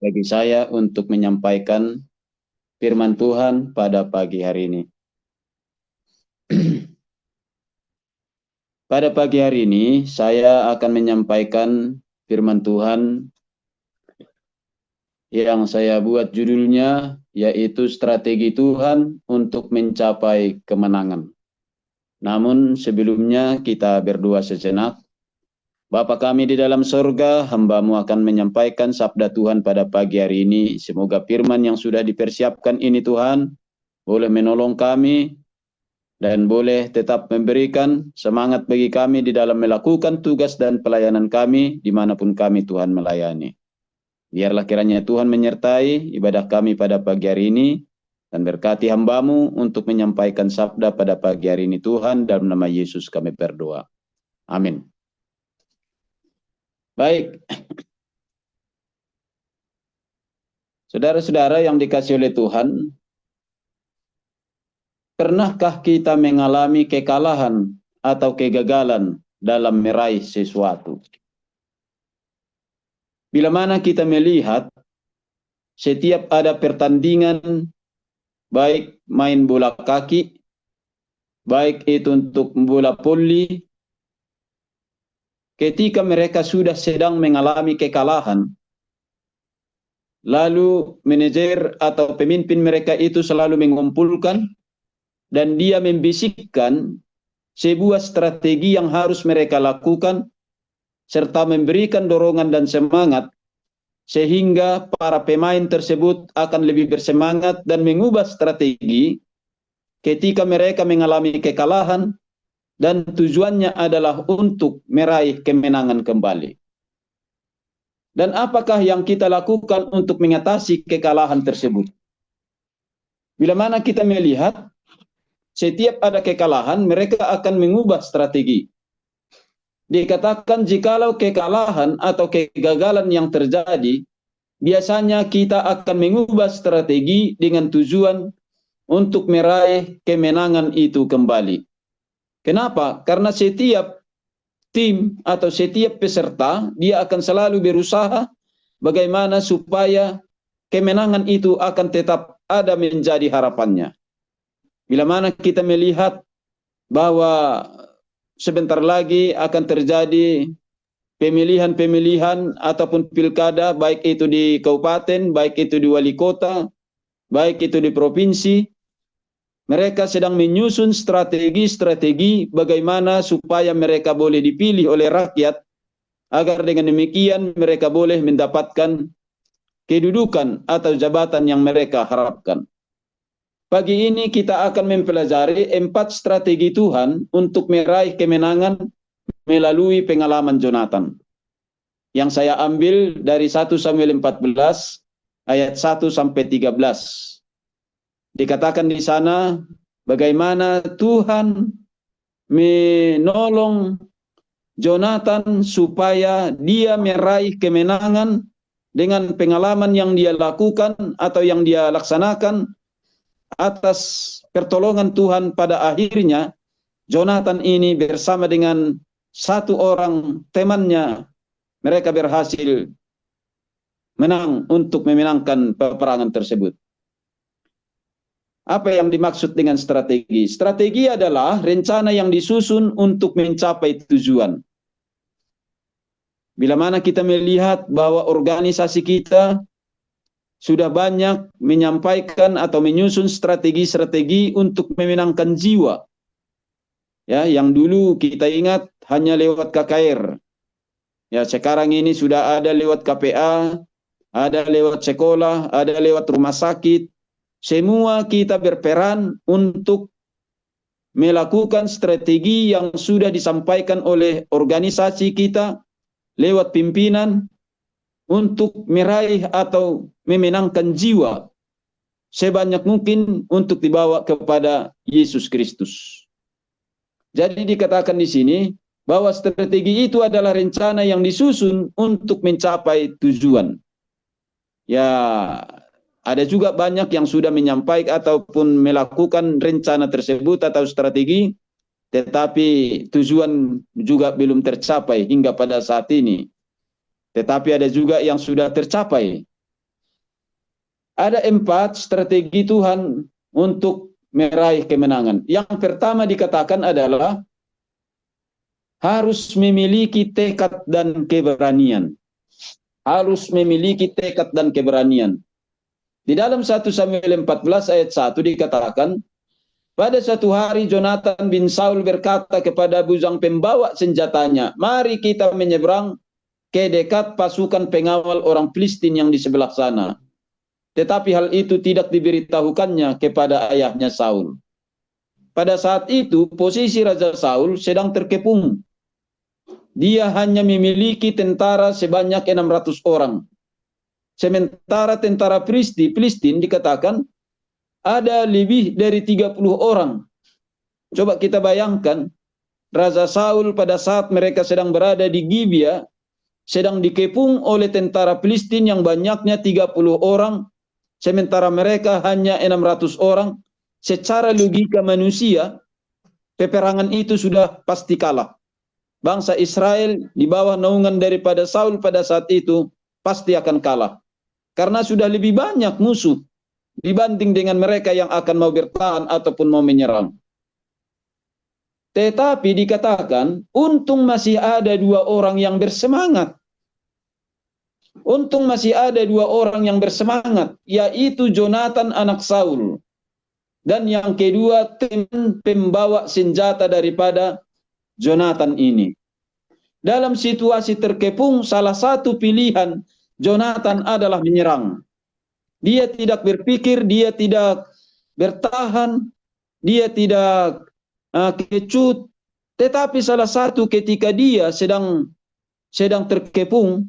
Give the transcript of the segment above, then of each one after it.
bagi saya untuk menyampaikan firman Tuhan pada pagi hari ini. Pada pagi hari ini saya akan menyampaikan firman Tuhan yang saya buat judulnya yaitu strategi Tuhan untuk mencapai kemenangan. Namun sebelumnya kita berdoa sejenak. Bapa kami di dalam sorga, hamba-Mu akan menyampaikan sabda Tuhan pada pagi hari ini. Semoga firman yang sudah dipersiapkan ini Tuhan boleh menolong kami dan boleh tetap memberikan semangat bagi kami di dalam melakukan tugas dan pelayanan kami dimanapun kami Tuhan melayani. Biarlah kiranya Tuhan menyertai ibadah kami pada pagi hari ini dan berkati hamba-Mu untuk menyampaikan sabda pada pagi hari ini Tuhan, dalam nama Yesus kami berdoa. Amin. Baik, saudara-saudara yang dikasihi oleh Tuhan, pernahkah kita mengalami kekalahan atau kegagalan dalam meraih sesuatu? Bila mana kita melihat setiap ada pertandingan, baik main bola kaki, baik itu untuk bola voli, ketika mereka sudah sedang mengalami kekalahan, lalu manajer atau pemimpin mereka itu selalu mengumpulkan dan dia membisikkan sebuah strategi yang harus mereka lakukan serta memberikan dorongan dan semangat sehingga para pemain tersebut akan lebih bersemangat dan mengubah strategi ketika mereka mengalami kekalahan dan tujuannya adalah untuk meraih kemenangan kembali. Dan apakah yang kita lakukan untuk mengatasi kekalahan tersebut? Bila mana kita melihat setiap ada kekalahan, mereka akan mengubah strategi. Dikatakan jikalau kekalahan atau kegagalan yang terjadi, biasanya kita akan mengubah strategi dengan tujuan untuk meraih kemenangan itu kembali. Kenapa? Karena setiap tim atau setiap peserta, dia akan selalu berusaha bagaimana supaya kemenangan itu akan tetap ada menjadi harapannya. Bila mana kita melihat bahwa sebentar lagi akan terjadi pemilihan-pemilihan ataupun pilkada, baik itu di kabupaten, baik itu di wali kota, baik itu di provinsi, mereka sedang menyusun strategi-strategi bagaimana supaya mereka boleh dipilih oleh rakyat, agar dengan demikian mereka boleh mendapatkan kedudukan atau jabatan yang mereka harapkan. Pagi ini kita akan mempelajari 4 strategi Tuhan untuk meraih kemenangan melalui pengalaman Jonathan. Yang saya ambil dari 1 Samuel 14 ayat 1 sampai 13. Dikatakan di sana bagaimana Tuhan menolong Jonathan supaya dia meraih kemenangan dengan pengalaman yang dia lakukan atau yang dia laksanakan. Atas pertolongan Tuhan, pada akhirnya Jonathan ini bersama dengan satu orang temannya, mereka berhasil menang untuk memenangkan peperangan tersebut. Apa yang dimaksud dengan strategi? Strategi adalah rencana yang disusun untuk mencapai tujuan. Bila mana kita melihat bahwa organisasi kita sudah banyak menyampaikan atau menyusun strategi-strategi untuk memenangkan jiwa. Ya, yang dulu kita ingat hanya lewat KKR. Ya, sekarang ini sudah ada lewat KPA, ada lewat sekolah, ada lewat rumah sakit. Semua kita berperan untuk melakukan strategi yang sudah disampaikan oleh organisasi kita lewat pimpinan untuk meraih atau memenangkan jiwa sebanyak mungkin untuk dibawa kepada Yesus Kristus. Jadi dikatakan di sini bahwa strategi itu adalah rencana yang disusun untuk mencapai tujuan. Ya, ada juga banyak yang sudah menyampaikan ataupun melakukan rencana tersebut atau strategi, tetapi tujuan juga belum tercapai hingga pada saat ini. Tetapi ada juga yang sudah tercapai. Ada 4 strategi Tuhan untuk meraih kemenangan. Yang pertama dikatakan adalah harus memiliki tekad dan keberanian. Harus memiliki tekad dan keberanian. Di dalam 1 Samuel 14 ayat 1 dikatakan, pada suatu hari Jonathan bin Saul berkata kepada bujang pembawa senjatanya, mari kita menyeberang ke dekat pasukan pengawal orang Filistin yang di sebelah sana. Tetapi hal itu tidak diberitahukannya kepada ayahnya Saul. Pada saat itu posisi Raja Saul sedang terkepung. Dia hanya memiliki tentara sebanyak 600 orang. Sementara tentara Filistin dikatakan ada lebih dari 30 orang. Coba kita bayangkan, Raja Saul pada saat mereka sedang berada di Gibea, sedang dikepung oleh tentara Filistin yang banyaknya 30 orang, sementara mereka hanya 600 orang. Secara logika manusia, peperangan itu sudah pasti kalah. Bangsa Israel di bawah naungan daripada Saul pada saat itu pasti akan kalah. Karena sudah lebih banyak musuh dibanding dengan mereka yang akan mau bertahan ataupun mau menyerang. Tetapi dikatakan, untung masih ada 2 orang yang bersemangat. Untung masih ada 2 orang yang bersemangat, yaitu Jonathan anak Saul. Dan yang kedua, teman pembawa senjata daripada Jonathan ini. Dalam situasi terkepung, salah satu pilihan Jonathan adalah menyerang. Dia tidak berpikir, dia tidak bertahan, dia tidak kecut. Tetapi salah satu ketika dia sedang terkepung,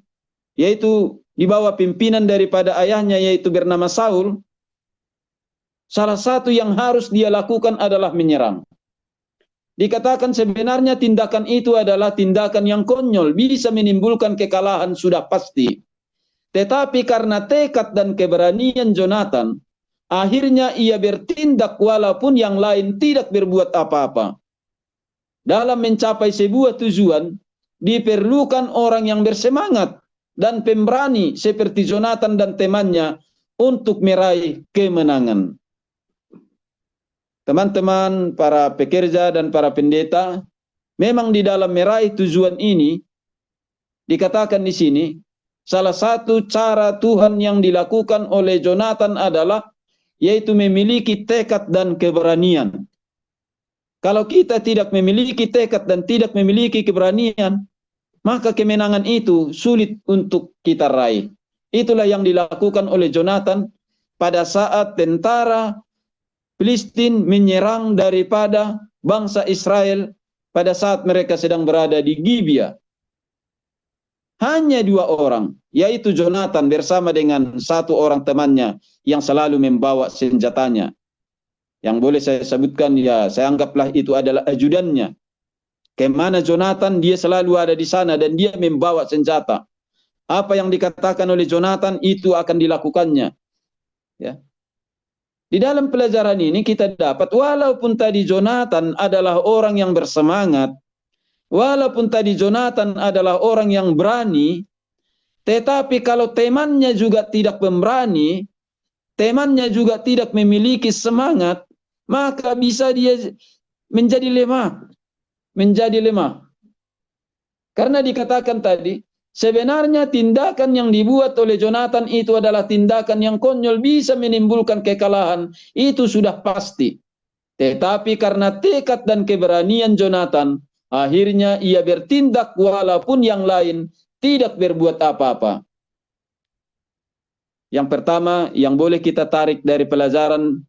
yaitu di bawah pimpinan daripada ayahnya yaitu bernama Saul, salah satu yang harus dia lakukan adalah menyerang. Dikatakan sebenarnya tindakan itu adalah tindakan yang konyol, bisa menimbulkan kekalahan sudah pasti. Tetapi karena tekad dan keberanian Jonathan, akhirnya ia bertindak walaupun yang lain tidak berbuat apa-apa. Dalam mencapai sebuah tujuan, diperlukan orang yang bersemangat dan pemberani seperti Jonathan dan temannya untuk meraih kemenangan. Teman-teman, para pekerja dan para pendeta, memang di dalam meraih tujuan ini, dikatakan di sini, salah satu cara Tuhan yang dilakukan oleh Jonathan adalah, yaitu memiliki tekad dan keberanian. Kalau kita tidak memiliki tekad dan tidak memiliki keberanian, maka kemenangan itu sulit untuk kita raih. Itulah yang dilakukan oleh Jonathan pada saat tentara Filistin menyerang daripada bangsa Israel pada saat mereka sedang berada di Gibea. Hanya 2 orang, yaitu Jonathan bersama dengan 1 orang temannya yang selalu membawa senjatanya. Yang boleh saya sebutkan, ya saya anggaplah itu adalah ajudannya. Kemana Jonathan, dia selalu ada di sana dan dia membawa senjata. Apa yang dikatakan oleh Jonathan itu akan dilakukannya. Ya. Di dalam pelajaran ini kita dapat, walaupun tadi Jonathan adalah orang yang bersemangat, walaupun tadi Jonathan adalah orang yang berani, tetapi kalau temannya juga tidak pemberani, temannya juga tidak memiliki semangat, maka bisa dia menjadi lemah. Menjadi lemah. Karena dikatakan tadi, sebenarnya tindakan yang dibuat oleh Jonathan itu adalah tindakan yang konyol, bisa menimbulkan kekalahan, itu sudah pasti. Tetapi karena tekad dan keberanian Jonathan, akhirnya ia bertindak walaupun yang lain tidak berbuat apa-apa. Yang pertama yang boleh kita tarik dari pelajaran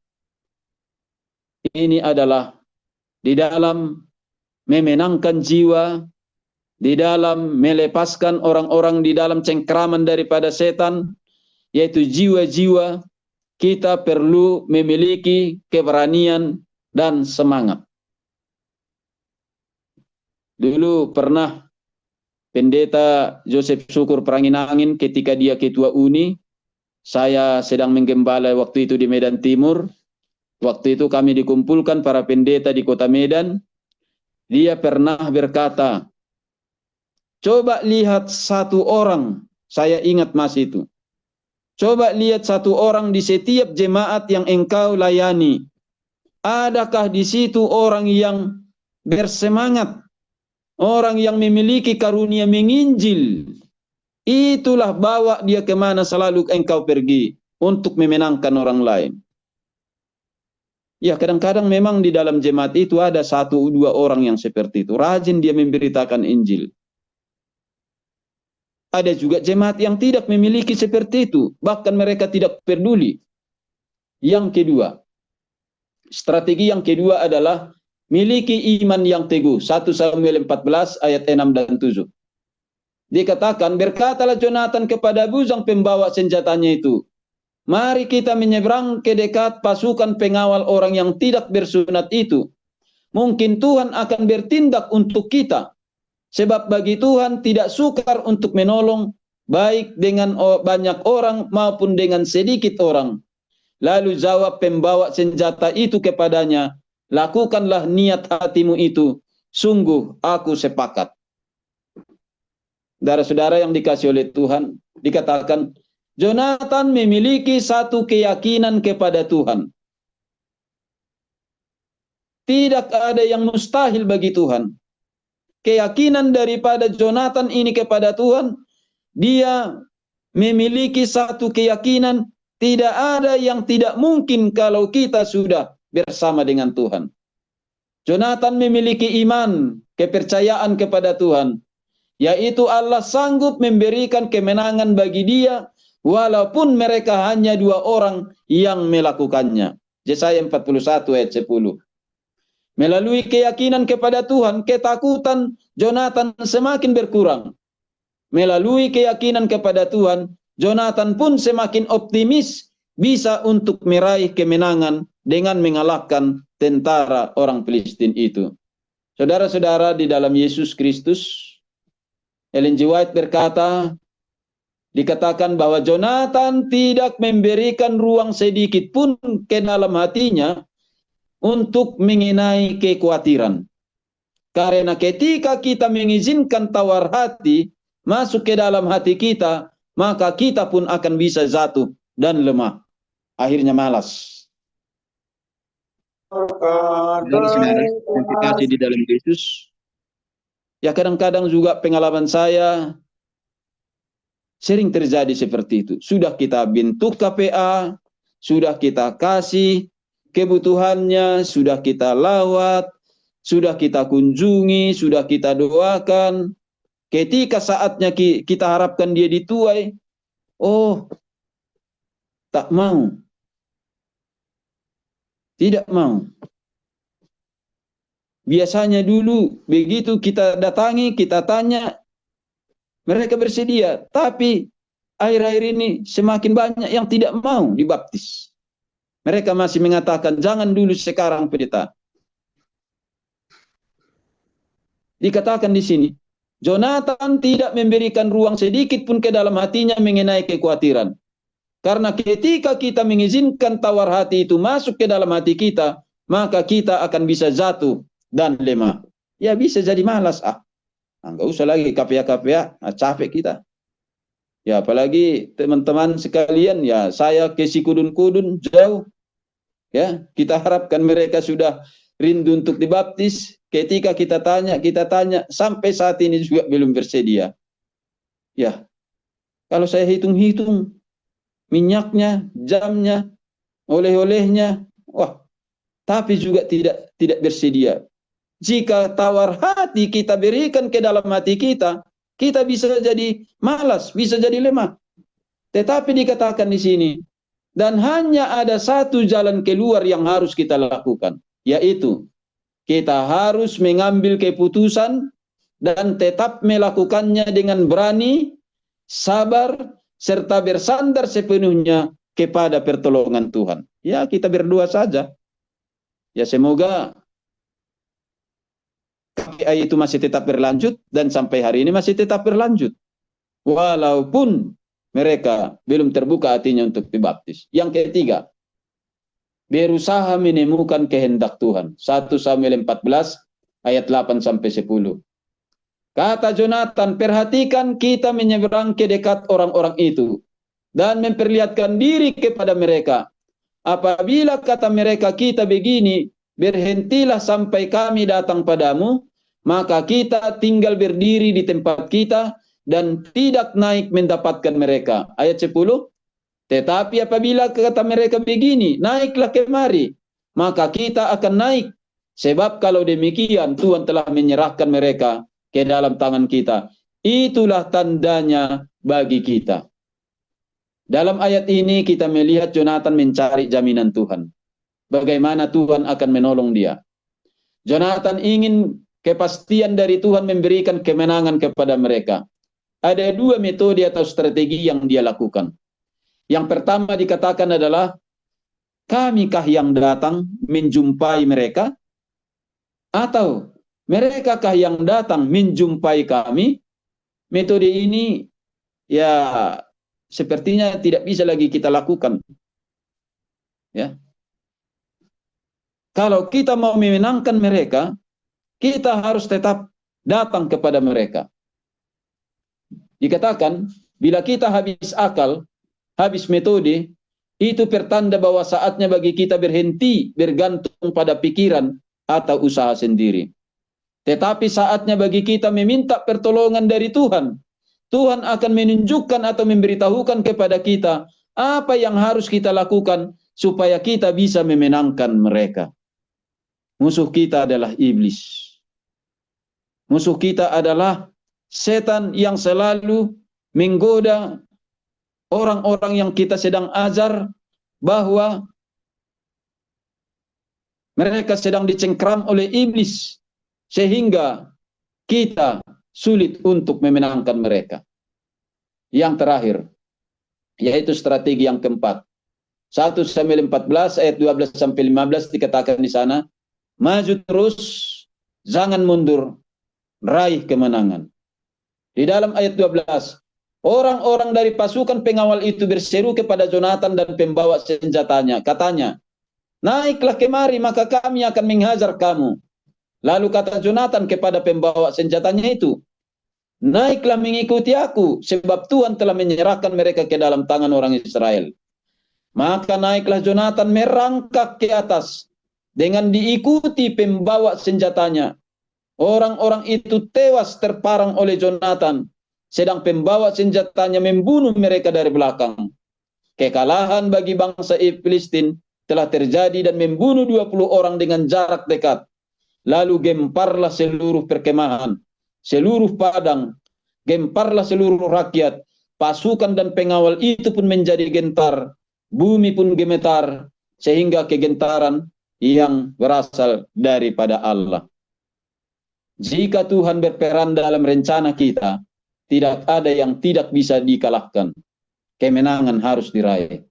ini adalah di dalam memenangkan jiwa, di dalam melepaskan orang-orang di dalam cengkraman daripada setan, yaitu jiwa-jiwa, kita perlu memiliki keberanian dan semangat. Dulu pernah pendeta Joseph Syukur Pranginangin ketika dia ketua UNI, saya sedang menggembala waktu itu di Medan Timur. Waktu itu kami dikumpulkan para pendeta di kota Medan. Dia pernah berkata, coba lihat 1 orang, saya ingat mas itu. Coba lihat satu orang di setiap jemaat yang engkau layani. Adakah di situ orang yang bersemangat, orang yang memiliki karunia menginjil? Itulah bawa dia kemana selalu engkau pergi untuk memenangkan orang lain. Ya, kadang-kadang memang di dalam jemaat itu ada satu dua orang yang seperti itu. Rajin dia memberitakan Injil. Ada juga jemaat yang tidak memiliki seperti itu. Bahkan mereka tidak peduli. Yang kedua, strategi yang kedua adalah miliki iman yang teguh. 1 Samuel 14 ayat 6 dan 7. Dikatakan, berkatalah Jonathan kepada bujang pembawa senjatanya itu, mari kita menyeberang ke dekat pasukan pengawal orang yang tidak bersunat itu. Mungkin Tuhan akan bertindak untuk kita. Sebab bagi Tuhan tidak sukar untuk menolong, baik dengan banyak orang maupun dengan sedikit orang. Lalu jawab pembawa senjata itu kepadanya, lakukanlah niat hatimu itu. Sungguh aku sepakat. Saudara-saudara yang dikasih oleh Tuhan, dikatakan, Jonathan memiliki satu keyakinan kepada Tuhan. Tidak ada yang mustahil bagi Tuhan. Keyakinan daripada Jonathan ini kepada Tuhan, dia memiliki satu keyakinan, tidak ada yang tidak mungkin kalau kita sudah bersama dengan Tuhan. Jonathan memiliki iman, kepercayaan kepada Tuhan, yaitu Allah sanggup memberikan kemenangan bagi dia, walaupun mereka hanya 2 orang yang melakukannya. Yesaya 41 ayat 10. Melalui keyakinan kepada Tuhan, ketakutan Jonathan semakin berkurang. Melalui keyakinan kepada Tuhan, Jonathan pun semakin optimis bisa untuk meraih kemenangan dengan mengalahkan tentara orang Filistin itu. Saudara-saudara di dalam Yesus Kristus, Ellen G. White berkata, dikatakan bahwa Jonathan tidak memberikan ruang sedikit pun ke dalam hatinya untuk mengenai kekhawatiran. Karena ketika kita mengizinkan tawar hati masuk ke dalam hati kita, maka kita pun akan bisa jatuh dan lemah. Akhirnya malas. Saudara-saudara yang dikasih di dalam Yesus, ya kadang-kadang juga pengalaman saya sering terjadi seperti itu. Sudah kita bentuk KPA, sudah kita kasih kebutuhannya, sudah kita lawat, sudah kita kunjungi, sudah kita doakan. Ketika saatnya kita harapkan dia dituai, oh, tak mau. Tidak mau. Biasanya dulu begitu kita datangi, kita tanya, mereka bersedia. Tapi akhir-akhir ini semakin banyak yang tidak mau dibaptis. Mereka masih mengatakan, jangan dulu, sekarang pendeta. Dikatakan di sini, Jonathan tidak memberikan ruang sedikit pun ke dalam hatinya mengenai kekhawatiran. Karena ketika kita mengizinkan tawar hati itu masuk ke dalam hati kita, maka kita akan bisa jatuh dan lemah. Ya bisa jadi malas. Enggak usah lagi KPA, capek kita. Ya apalagi teman-teman sekalian, ya saya ke Sikudun-Kudun jauh. Ya, kita harapkan mereka sudah rindu untuk dibaptis. Ketika kita tanya, sampai saat ini juga belum bersedia. Ya, kalau saya hitung-hitung, minyaknya, jamnya, oleh-olehnya, wah, tapi juga tidak bersedia. Jika tawar hati kita berikan ke dalam hati kita, kita bisa jadi malas, bisa jadi lemah. Tetapi dikatakan di sini, dan hanya ada satu jalan keluar yang harus kita lakukan, yaitu kita harus mengambil keputusan dan tetap melakukannya dengan berani, sabar, serta bersandar sepenuhnya kepada pertolongan Tuhan. Ya, kita berdoa saja. Ya, semoga KPA itu masih tetap berlanjut dan sampai hari ini masih tetap berlanjut. Walaupun mereka belum terbuka hatinya untuk dibaptis. Yang ketiga, berusaha menemukan kehendak Tuhan. 1 Samuel 14 ayat 8 sampai 10. Kata Jonathan, perhatikan kita menyeberang ke dekat orang-orang itu. dan memperlihatkan diri kepada mereka. Apabila kata mereka kita begini, berhentilah sampai kami datang padamu, maka kita tinggal berdiri di tempat kita dan tidak naik mendapatkan mereka. Ayat 10. Tetapi apabila kata mereka begini, naiklah kemari, maka kita akan naik. Sebab kalau demikian Tuhan telah menyerahkan mereka ke dalam tangan kita. Itulah tandanya bagi kita. Dalam ayat ini kita melihat Jonathan mencari jaminan Tuhan. Bagaimana Tuhan akan menolong dia. Jonathan ingin kepastian dari Tuhan memberikan kemenangan kepada mereka. Ada dua metode atau strategi yang dia lakukan. Yang pertama dikatakan adalah, kamikah yang datang menjumpai mereka? Atau merekakah yang datang menjumpai kami? Metode ini ya sepertinya tidak bisa lagi kita lakukan. Ya. Kalau kita mau memenangkan mereka, kita harus tetap datang kepada mereka. Dikatakan, bila kita habis akal, habis metode, itu pertanda bahwa saatnya bagi kita berhenti bergantung pada pikiran atau usaha sendiri. Tetapi saatnya bagi kita meminta pertolongan dari Tuhan. Tuhan akan menunjukkan atau memberitahukan kepada kita apa yang harus kita lakukan supaya kita bisa memenangkan mereka. Musuh kita adalah iblis. Musuh kita adalah setan yang selalu menggoda orang-orang yang kita sedang ajar bahwa mereka sedang dicengkram oleh iblis sehingga kita sulit untuk memenangkan mereka. Yang terakhir, yaitu strategi yang keempat. 1 Samuel 14 ayat 12 sampai 15 dikatakan di sana, maju terus, jangan mundur, raih kemenangan. Di dalam ayat 12, orang-orang dari pasukan pengawal itu berseru kepada Jonathan dan pembawa senjatanya. Katanya, naiklah kemari maka kami akan menghajar kamu. Lalu kata Jonathan kepada pembawa senjatanya itu, naiklah mengikuti aku, sebab Tuhan telah menyerahkan mereka ke dalam tangan orang Israel. Maka naiklah Jonathan merangkak ke atas, dengan diikuti pembawa senjatanya. Orang-orang itu tewas terparang oleh Jonathan, sedang pembawa senjatanya membunuh mereka dari belakang. Kekalahan bagi bangsa Filistin telah terjadi dan membunuh 20 orang dengan jarak dekat. Lalu gemparlah seluruh perkemahan, seluruh padang, gemparlah seluruh rakyat, pasukan dan pengawal itu pun menjadi gentar, bumi pun gemetar, sehingga kegentaran yang berasal daripada Allah. Jika Tuhan berperan dalam rencana kita, tidak ada yang tidak bisa dikalahkan. Kemenangan harus diraih.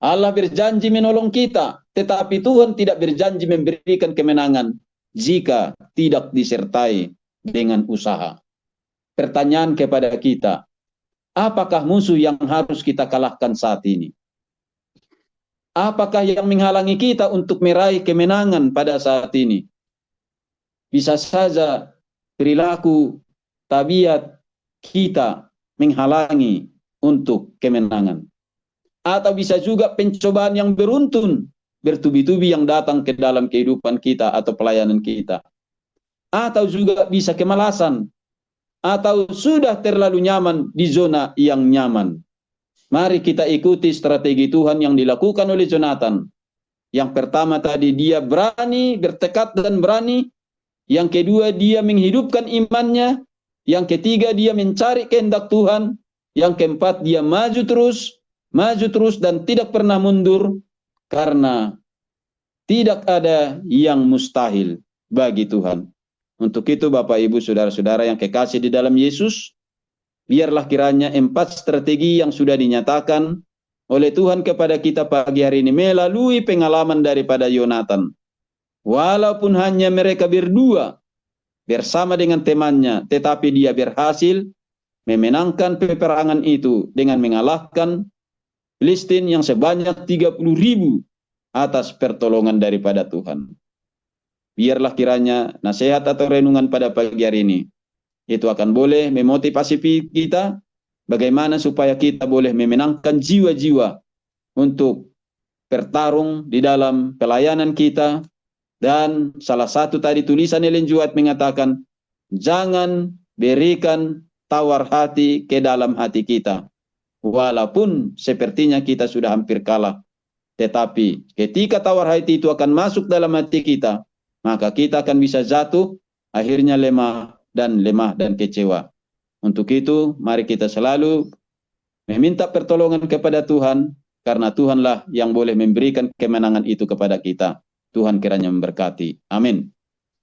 Allah berjanji menolong kita, tetapi Tuhan tidak berjanji memberikan kemenangan jika tidak disertai dengan usaha. Pertanyaan kepada kita, apakah musuh yang harus kita kalahkan saat ini? Apakah yang menghalangi kita untuk meraih kemenangan pada saat ini? Bisa saja perilaku, tabiat kita menghalangi untuk kemenangan. Atau bisa juga pencobaan yang beruntun, bertubi-tubi yang datang ke dalam kehidupan kita atau pelayanan kita. Atau juga bisa kemalasan, atau sudah terlalu nyaman di zona yang nyaman. Mari kita ikuti strategi Tuhan yang dilakukan oleh Jonathan. Yang pertama tadi, dia berani, bertekad dan berani. Yang kedua, dia menghidupkan imannya. Yang ketiga, dia mencari kehendak Tuhan. Yang keempat, dia maju terus dan tidak pernah mundur. Karena tidak ada yang mustahil bagi Tuhan. Untuk itu Bapak Ibu Saudara-saudara yang kekasih di dalam Yesus, biarlah kiranya 4 strategi yang sudah dinyatakan oleh Tuhan kepada kita pagi hari ini melalui pengalaman daripada Jonathan. Walaupun hanya mereka berdua bersama dengan temannya, tetapi dia berhasil memenangkan peperangan itu dengan mengalahkan Filistin yang sebanyak 30.000 atas pertolongan daripada Tuhan. Biarlah kiranya nasihat atau renungan pada pagi hari ini itu akan boleh memotivasi kita bagaimana supaya kita boleh memenangkan jiwa-jiwa untuk bertarung di dalam pelayanan kita. Dan salah satu tadi tulisan Ellen G. White mengatakan, jangan berikan tawar hati ke dalam hati kita. Walaupun sepertinya kita sudah hampir kalah. Tetapi ketika tawar hati itu akan masuk dalam hati kita, maka kita akan bisa jatuh, akhirnya lemah dan kecewa. Untuk itu, mari kita selalu meminta pertolongan kepada Tuhan, karena Tuhanlah yang boleh memberikan kemenangan itu kepada kita. Tuhan kiranya memberkati. Amin.